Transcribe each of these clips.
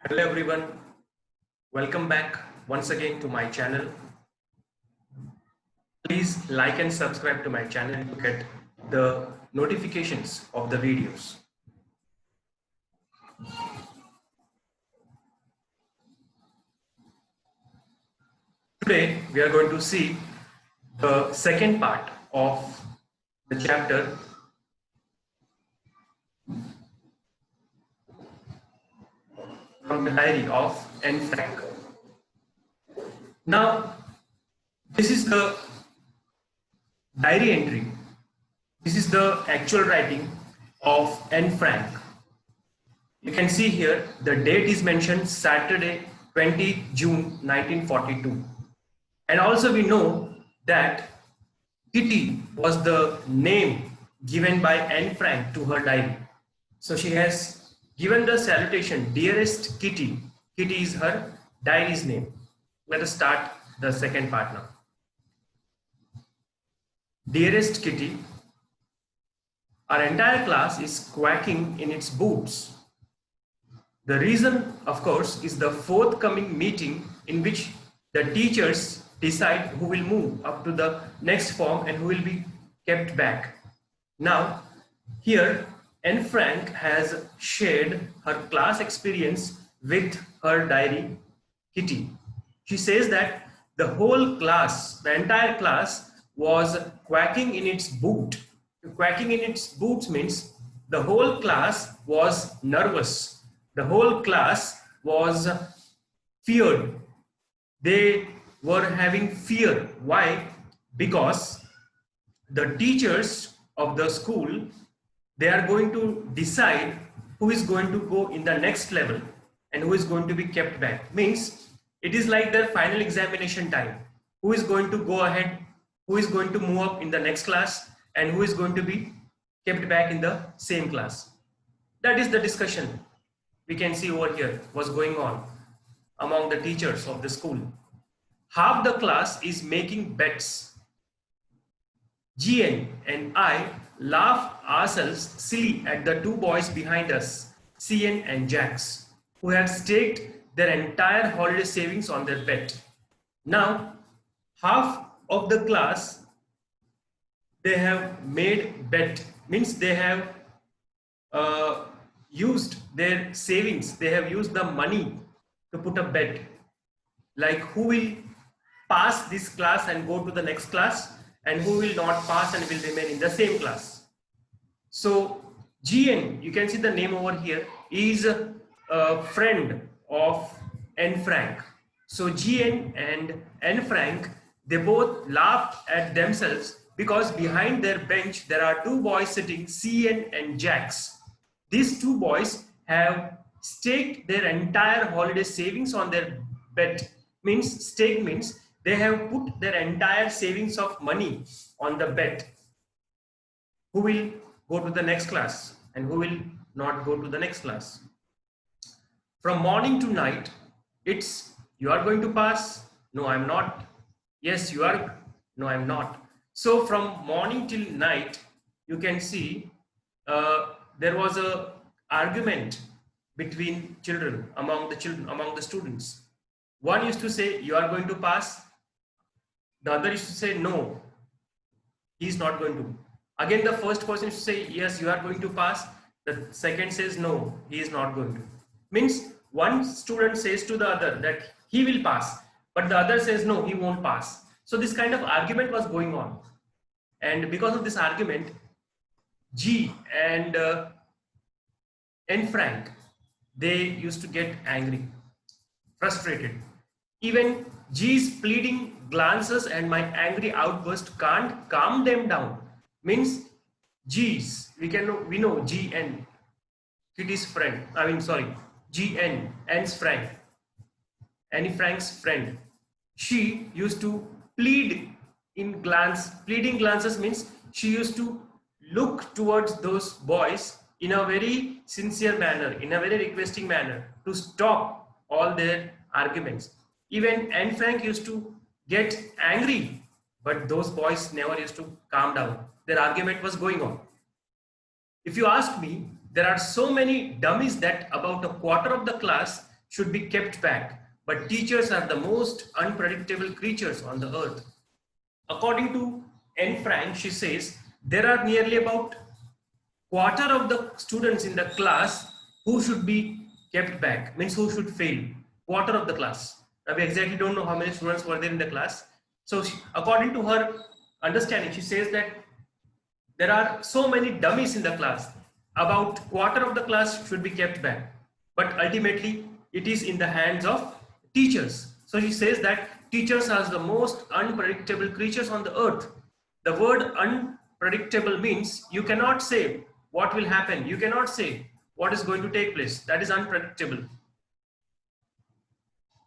Hello everyone, welcome back once again to my channel. Please like and subscribe to my channel to get the notifications of the videos. Today we are going to see the second part of the chapter from the diary of Anne Frank. Now this is the diary entry. This is the actual writing of Anne Frank. You can see here the date is mentioned Saturday 20 June 1942, and also we know that Kitty was the name given by Anne Frank to her diary. So she has given the salutation, dearest Kitty. Kitty is her diary's name. Let us start the second part now. Dearest Kitty, our entire class is quacking in its boots. The reason, of course, is the forthcoming meeting in which the teachers decide who will move up to the next form and who will be kept back. Now, here Anne Frank has shared her class experience with her diary, Kitty. She says that the whole class, the entire class, was quacking in its boot. Quacking in its boots means the whole class was nervous. The whole class was feared. They were having fear. Why? Because the teachers of the school, they are going to decide who is going to go in the next level and who is going to be kept back. Means it is like their final examination time. Who is going to go ahead, who is going to move up in the next class, and who is going to be kept back in the same class. That is the discussion we can see over here was going on among the teachers of the school. Half the class is making bets. GN and I laugh ourselves silly at the two boys behind us, CN and Jax, who have staked their entire holiday savings on their bet. Now, half of the class, they have made bet, means they have used their savings, they have used the money to put a bet, like who will pass this class and go to the next class, and who will not pass and will remain in the same class. So GN, you can see the name over here, is a friend of Anne Frank. So GN and Anne Frank, they both laughed at themselves because behind their bench there are two boys sitting, CN and Jax. These two boys have staked their entire holiday savings on their bet. Means stake means they have put their entire savings of money on the bet. Who will go to the next class and who will not go to the next class. From morning to night, it's you are going to pass. No, I'm not. Yes, you are. No, I'm not. So from morning till night, you can see there was a argument between children, among the students. One used to say, you are going to pass. The other used to say, no, he is not going to. Again, the first person used to say, yes, you are going to pass. The second says, no, he is not going to. Means one student says to the other that he will pass, but the other says, no, he won't pass. So this kind of argument was going on. And because of this argument, G and Anne Frank, they used to get angry, frustrated. Even G's pleading glances and my angry outburst can't calm them down. Means G's, we know GN, Kitty's friend. GN, Anne's friend, Anne Frank's friend. She used to plead in glance. Pleading glances means she used to look towards those boys in a very sincere manner, in a very requesting manner, to stop all their arguments. Even Anne Frank used to get angry, but those boys never used to calm down. Their argument was going on. If you ask me, there are so many dummies that about a quarter of the class should be kept back, but teachers are the most unpredictable creatures on the earth. According to Anne Frank, she says there are nearly about quarter of the students in the class who should be kept back, means who should fail. Quarter of the class. Now we exactly don't know how many students were there in the class. So according to her understanding, she says that there are so many dummies in the class. About quarter of the class should be kept back. But ultimately, it is in the hands of teachers. So she says that teachers are the most unpredictable creatures on the earth. The word unpredictable means you cannot say what will happen. You cannot say what is going to take place. That is unpredictable.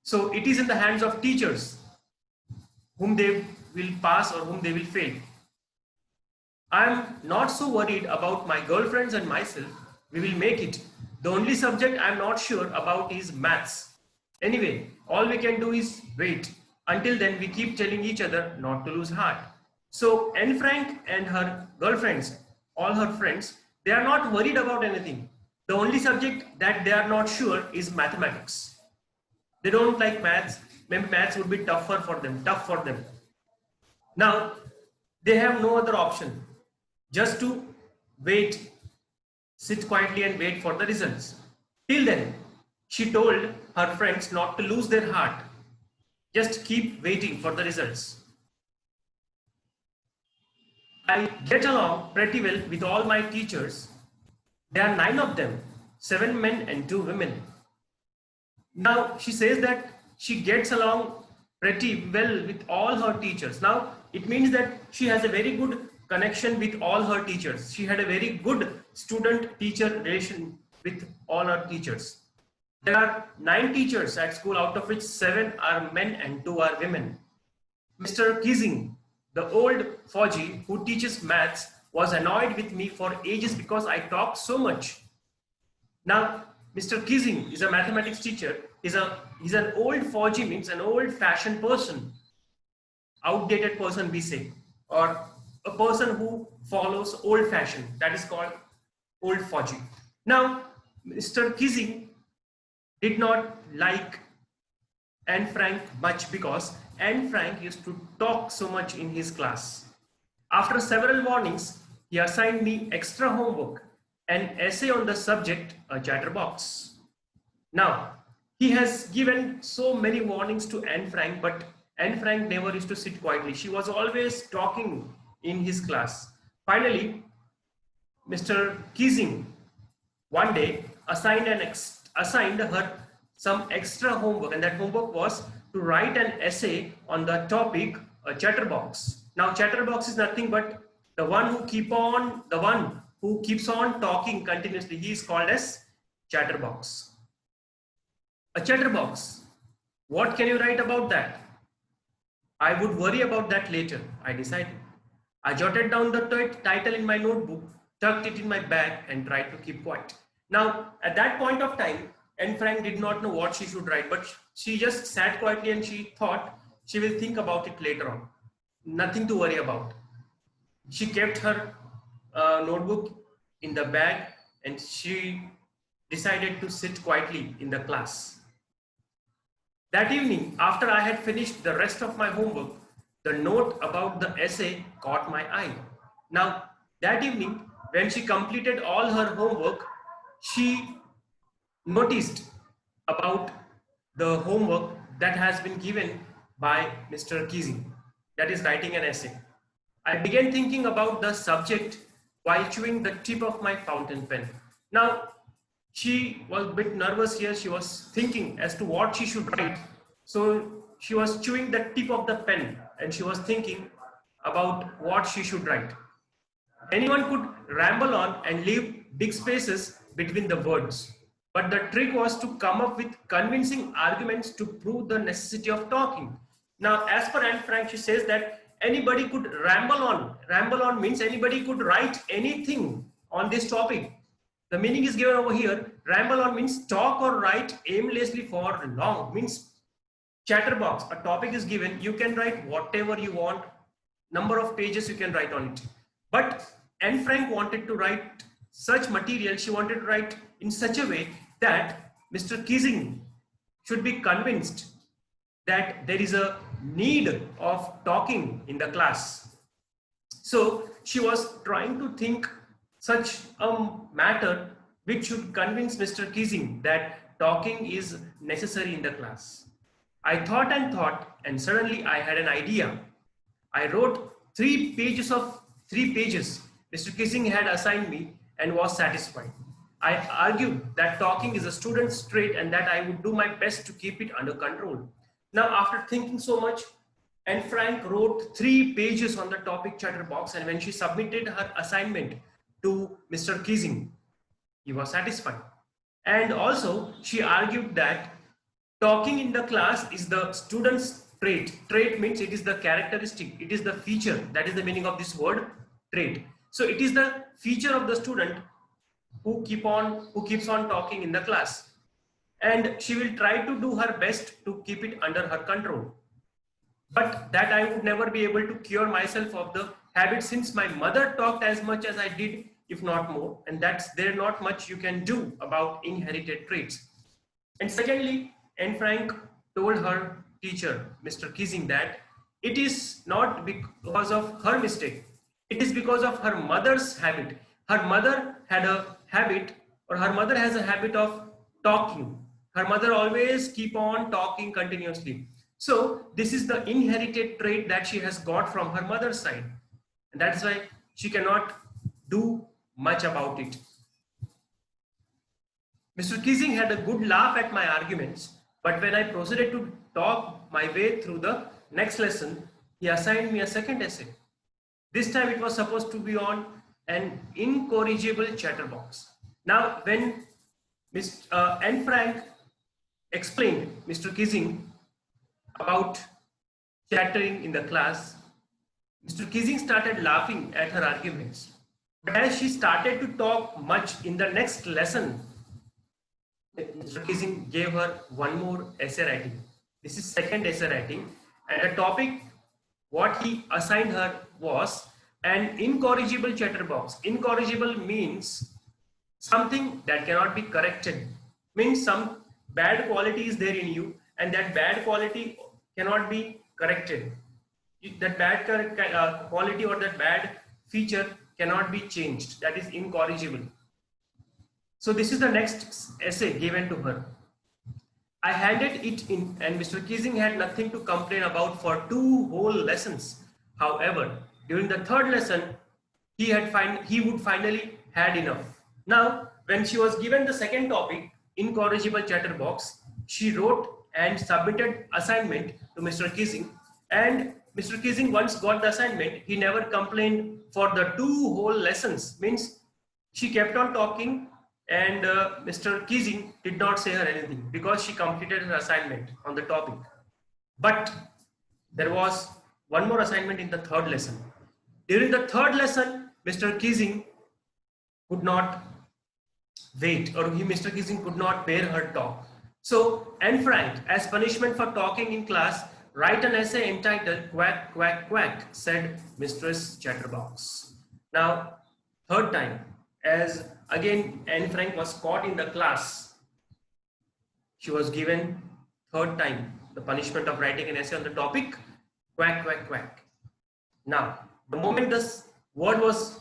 So it is in the hands of teachers whom they will pass or whom they will fail. I'm not so worried about my girlfriends and myself. We will make it. The only subject I'm not sure about is maths. Anyway, all we can do is wait. Until then, we keep telling each other not to lose heart. So Anne Frank and her girlfriends, all her friends, they are not worried about anything. The only subject that they are not sure is mathematics. They don't like maths. Maybe maths would be tough for them. Now, they have no other option just to wait, sit quietly and wait for the results. Till then, she told her friends not to lose their heart. Just keep waiting for the results. I get along pretty well with all my teachers. There are 9 of them, 7 men and 2 women. Now she says that she gets along pretty well with all her teachers. Now it means that she has a very good connection with all her teachers. She had a very good student-teacher relation with all her teachers. There are 9 teachers at school, out of which 7 are men and 2 are women. Mr. Keesing, the old Fauji who teaches maths, was annoyed with me for ages because I talk so much. Now, Mr. Keesing is a mathematics teacher. He's an old Fauji, means an old-fashioned person, outdated person we say, or a person who follows old-fashioned. That is called old Fauji. Now, Mr. Keesing did not like Anne Frank much because Anne Frank used to talk so much in his class. After several warnings, he assigned me extra homework, an essay on the subject, a chatterbox. Now, he has given so many warnings to Anne Frank, but Anne Frank never used to sit quietly. She was always talking in his class. Finally, Mr. Keesing one day assigned her some extra homework, and that homework was to write an essay on the topic a chatterbox. Now, chatterbox is nothing but the one who keeps on talking continuously. He is called as chatterbox. A chatterbox. What can you write about that? I would worry about that later, I decided. I jotted down the title in my notebook, tucked it in my bag, and tried to keep quiet. Now, at that point of time, Anne Frank did not know what she should write, but she just sat quietly and she thought she will think about it later on. Nothing to worry about. She kept her notebook in the bag and she decided to sit quietly in the class. That evening, after I had finished the rest of my homework, the note about the essay caught my eye. Now, that evening, when she completed all her homework, she noticed about the homework that has been given by Mr. Keesing, that is writing an essay. I began thinking about the subject while chewing the tip of my fountain pen. Now, she was a bit nervous here. She was thinking as to what she should write. So she was chewing the tip of the pen and she was thinking about what she should write. Anyone could ramble on and leave big spaces between the words. But the trick was to come up with convincing arguments to prove the necessity of talking. Now, as per Anne Frank, she says that anybody could ramble on. Ramble on means anybody could write anything on this topic. The meaning is given over here. Ramble on means talk or write aimlessly for long. Means chatterbox. A topic is given. You can write whatever you want. Number of pages you can write on it. But Anne Frank wanted to write such material. She wanted to write in such a way that Mr. Keesing should be convinced that there is a need of talking in the class. So she was trying to think such a matter which should convince Mr. Keesing that talking is necessary in the class. I thought and thought, and suddenly I had an idea. I wrote 3 pages. Mr. Keesing had assigned me and was satisfied. I argued that talking is a student's trait and that I would do my best to keep it under control. Now, after thinking so much, Anne Frank wrote 3 pages on the topic chatterbox, and when she submitted her assignment to Mr. Keesing, he was satisfied. And also, she argued that talking in the class is the student's trait. Trait means it is the characteristic, it is the feature. That is the meaning of this word, trait. So it is the feature of the student who keeps on talking in the class. And she will try to do her best to keep it under her control. But that I would never be able to cure myself of the habit, since my mother talked as much as I did, if not more, and there's not much you can do about inherited traits. And secondly, Anne Frank told her teacher, Mr. Keesing, that it is not because of her mistake. It is because of her mother's habit. Her mother had a habit, or her mother has a habit of talking. Her mother always keep on talking continuously. So this is the inherited trait that she has got from her mother's side. And that's why she cannot do much about it. Mr. Keesing had a good laugh at my arguments, but when I proceeded to talk my way through the next lesson, he assigned me a second essay. This time it was supposed to be on an incorrigible chatterbox. Now, when Anne Frank explained Mr. Keesing about chattering in the class, Mr. Keesing started laughing at her arguments. But as she started to talk much in the next lesson, Mr. Keesing gave her one more essay writing. This is second essay writing, and the topic what he assigned her was an incorrigible chatterbox. Incorrigible means something that cannot be corrected, means some bad quality is there in you and that bad quality cannot be corrected. That bad quality or that bad feature cannot be changed. That is incorrigible. So this is the next essay given to her. I handed it in, and Mr. Keesing had nothing to complain about for 2 whole lessons. However, during the third lesson, he would finally had enough. Now, when she was given the second topic, incorrigible chatterbox, she wrote and submitted assignment to Mr. Keesing, and Mr. Keesing once got the assignment, he never complained for the 2 whole lessons. Means she kept on talking, and Mr. Keesing did not say her anything because she completed her assignment on the topic. But there was one more assignment in the third lesson. During the third lesson, Mr. Keesing could not wait, or Mr. Keesing could not bear her talk. So Anne Frank, as punishment for talking in class, write an essay entitled "Quack, Quack, Quack," said Mistress Chatterbox. Now, third time, as again Anne Frank was caught in the class, she was given third time the punishment of writing an essay on the topic "Quack, Quack, Quack." Now, the moment this word was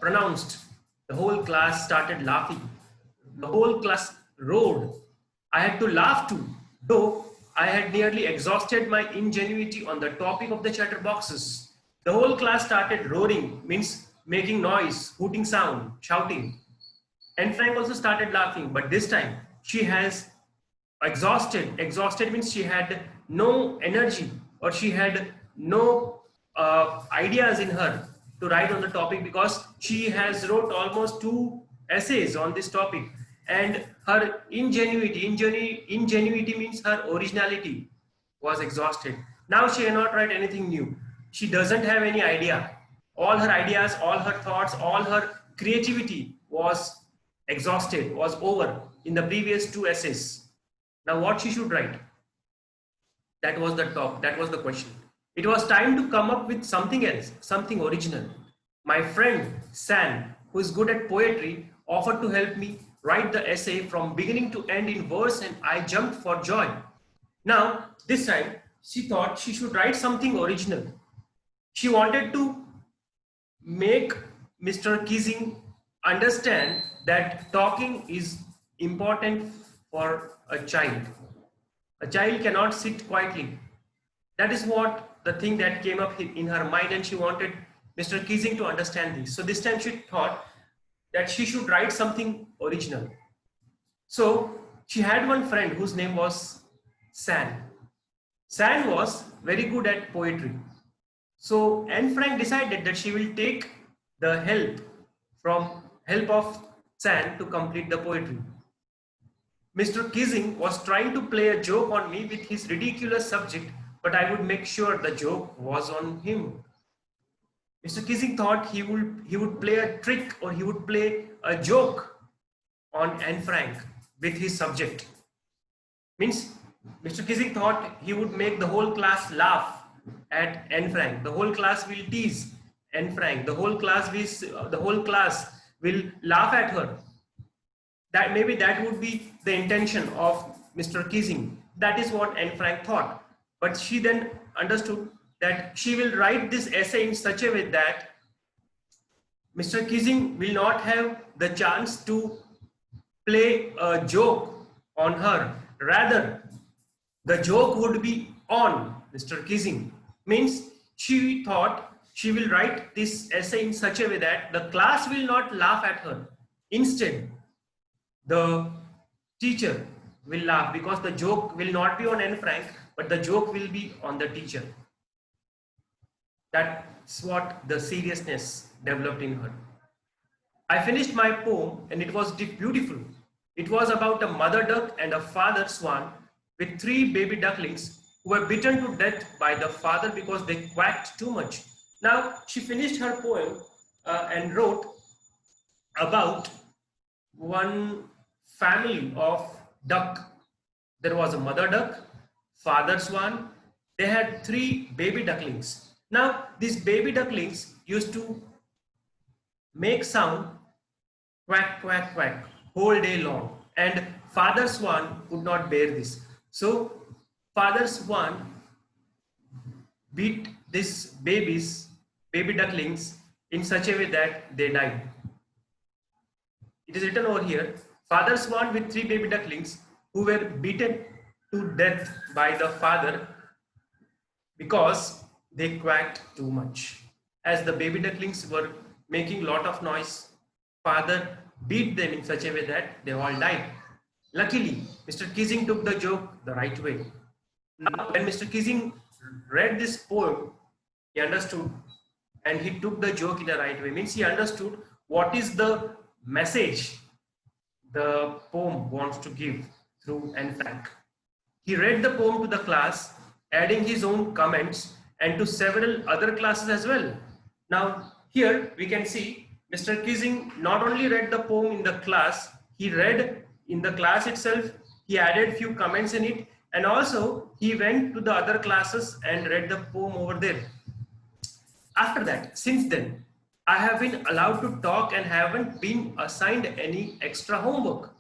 pronounced, the whole class started laughing. The whole class roared. I had to laugh too, though I had nearly exhausted my ingenuity on the topic of the chatterboxes. The whole class started roaring, means making noise, hooting sound, shouting. Anne Frank also started laughing, but this time she has exhausted. Exhausted means she had no energy, or she had no ideas in her to write on the topic, because she has wrote almost 2 essays on this topic, and her ingenuity means her originality was exhausted. Now she cannot write anything new. She doesn't have any idea. All her ideas, all her thoughts, all her creativity was exhausted, was over in the previous 2 essays. Now what she should write? That was the question. It was time to come up with something else, something original. My friend Sam, who is good at poetry, offered to help me write the essay from beginning to end in verse, and I jumped for joy. Now, this time, she thought she should write something original. She wanted to make Mr. Keesing understand that talking is important for a child. A child cannot sit quietly. That is what the thing that came up in her mind, and she wanted Mr. Keesing to understand this. So this time she thought that she should write something original. So she had one friend whose name was San. San was very good at poetry. So Anne Frank decided that she will take the help of San to complete the poetry. Mr. Keesing was trying to play a joke on me with his ridiculous subject, but I would make sure the joke was on him. Mr. Keesing thought he would play a trick, or he would play a joke on Anne Frank with his subject. Means Mr. Keesing thought he would make the whole class laugh at Anne Frank. The whole class will tease Anne Frank. The whole class will laugh at her. That maybe that would be the intention of Mr. Keesing. That is what Anne Frank thought. But she then understood that she will write this essay in such a way that Mr. Keesing will not have the chance to play a joke on her. Rather, the joke would be on Mr. Keesing. Means she thought she will write this essay in such a way that the class will not laugh at her. Instead, the teacher will laugh, because the joke will not be on Anne Frank, but the joke will be on the teacher. That's what the seriousness developed in her. I finished my poem and it was beautiful. It was about a mother duck and a father swan with 3 baby ducklings who were beaten to death by the father because they quacked too much. Now, she finished her poem and wrote about one family of duck. There was a mother duck, father swan. They had 3 baby ducklings. Now, these baby ducklings used to make sound quack, quack, quack whole day long, and father swan could not bear this. So father swan beat these baby ducklings in such a way that they died. It is written over here, father swan with 3 baby ducklings who were beaten to death by the father because they quacked too much. As the baby ducklings were making lot of noise, father beat them in such a way that they all died. Luckily, Mr. Keesing took the joke the right way. Now, when Mr. Keesing read this poem, he understood, and he took the joke in the right way. Means he understood what is the message the poem wants to give through Anne Frank. He read the poem to the class, adding his own comments, and to several other classes as well. Now, here we can see Mr. Keesing not only read the poem in the class, he read in the class itself, he added few comments in it, and also he went to the other classes and read the poem over there. After that, since then, I have been allowed to talk and haven't been assigned any extra homework.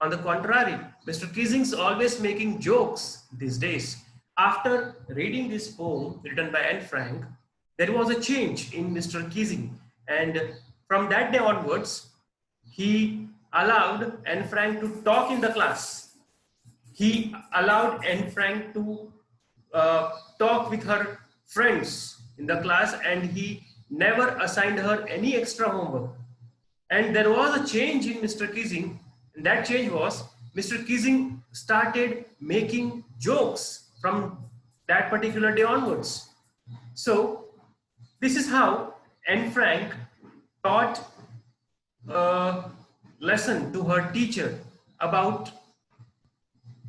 On the contrary, Mr. Keesing's always making jokes these days. After reading this poem written by Anne Frank, there was a change in Mr. Keesing, and from that day onwards, he allowed Anne Frank to talk in the class. He allowed Anne Frank to talk with her friends in the class, and he never assigned her any extra homework. And there was a change in Mr. Keesing, and that change was Mr. Keesing started making jokes from that particular day onwards. So this is how Anne Frank taught a lesson to her teacher about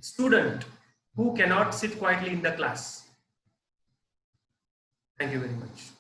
student who cannot sit quietly in the class. Thank you very much.